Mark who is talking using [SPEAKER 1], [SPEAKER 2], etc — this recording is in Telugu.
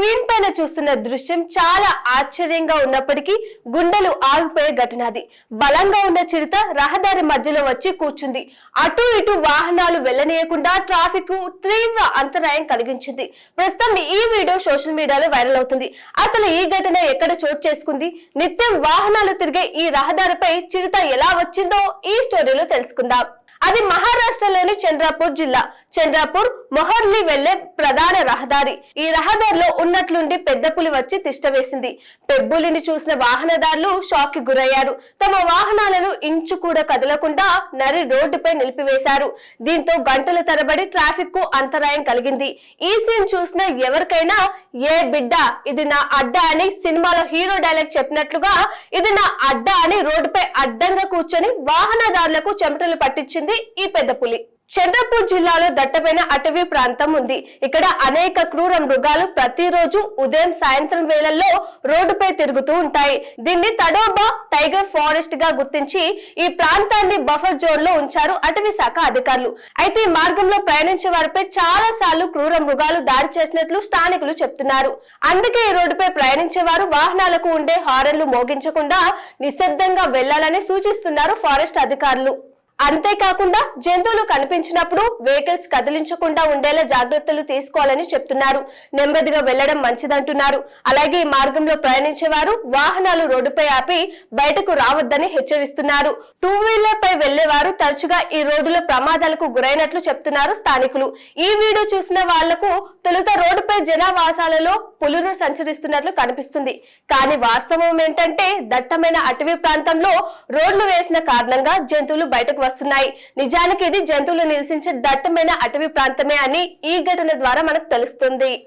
[SPEAKER 1] స్క్రీన్ పైన చూస్తున్న దృశ్యం చాలా ఆశ్చర్యంగా ఉన్నప్పటికీ గుండెలు ఆగిపోయే ఘటన అది. బలంగా ఉన్న చిరుత రహదారి మధ్యలో వచ్చి కూర్చుంది. అటు ఇటు వాహనాలు వెళ్లనీయకుండా ట్రాఫిక్ కు తీవ్ర అంతరాయం కలిగించింది. ప్రస్తుతం ఈ వీడియో సోషల్ మీడియాలో వైరల్ అవుతుంది. అసలు ఈ ఘటన ఎక్కడ చోటు చేసుకుంది? నిత్యం వాహనాలు తిరిగే ఈ రహదారిపై చిరుత ఎలా వచ్చిందో ఈ స్టోరీలో తెలుసుకుందాం. అది మహారాష్ట్రలోని చంద్రపూర్ జిల్లా. చంద్రపూర్ మొహర్లీ వెళ్లే ప్రధాన రహదారి. ఈ రహదారిలో ఉన్నట్లుండి పెద్ద పులి వచ్చి తిష్టవేసింది. పెబ్బులిని చూసిన వాహనదారులు షాక్ కి గురయ్యారు. తమ వాహనాలను ఇంచు కూడా కదలకుండా నరి రోడ్డుపై నిలిపివేశారు. దీంతో గంటల తరబడి ట్రాఫిక్ కు అంతరాయం కలిగింది. ఈ సీన్ చూసిన ఎవరికైనా ఏ బిడ్డ ఇది నా అడ్డా అని సినిమాలో హీరో డైలాగ్ చెప్పినట్లుగా ఇది నా అడ్డా అని రోడ్డుపై అడ్డంగా కూర్చొని వాహనదారులకు చెమటలు పట్టించింది ఈ పెద్ద పులి. చంద్రపూర్ జిల్లాలో దట్టమైన అటవీ ప్రాంతం ఉంది. ఇక్కడ అనేక క్రూర మృగాలు ప్రతిరోజు ఉదయం సాయంత్రం వేళల్లో రోడ్డుపై తిరుగుతూ ఉంటాయి. దీన్ని తడోబా టైగర్ ఫారెస్ట్ గా గుర్తించి ఈ ప్రాంతాన్ని బఫర్ జోన్ లో ఉంచారు అటవీ శాఖ అధికారులు. అయితే ఈ మార్గంలో ప్రయాణించే వారిపై చాలా సార్లు క్రూర మృగాలు దాడి చేసినట్లు స్థానికులు చెప్తున్నారు. అందుకే ఈ రోడ్డుపై ప్రయాణించే వారు వాహనాలకు ఉండే హారన్లు మోగించకుండా నిశ్శబ్దంగా వెళ్లాలని సూచిస్తున్నారు ఫారెస్ట్ అధికారులు. అంతేకాకుండా జంతువులు కనిపించినప్పుడు వెహికల్స్ కదిలించకుండా ఉండేలా జాగ్రత్తలు తీసుకోవాలని చెప్తున్నారు. నెమ్మదిగా వెళ్లడం మంచిదంటున్నారు. అలాగే ఈ మార్గంలో ప్రయాణించేవారు వాహనాలు రోడ్డుపై ఆపి బయటకు రావద్దని హెచ్చరిస్తున్నారు. టూ వీలర్ పై వెళ్లేవారు తరచుగా ఈ రోడ్డులో ప్రమాదాలకు గురైనట్లు చెప్తున్నారు స్థానికులు. ఈ వీడియో చూసిన వాళ్లకు తొలుత రోడ్డుపై జనావాసాలలో పులులు సంచరిస్తున్నట్లు కనిపిస్తుంది. కానీ వాస్తవం ఏంటంటే దట్టమైన అటవీ ప్రాంతంలో రోడ్లు వేసిన కారణంగా జంతువులు బయటకు వస్తున్నాయి. నిజానికి ఇది జంతువులు నివసించే దట్టమైన అటవీ ప్రాంతమే అని ఈ ఘటన ద్వారా మనకు తెలుస్తుంది.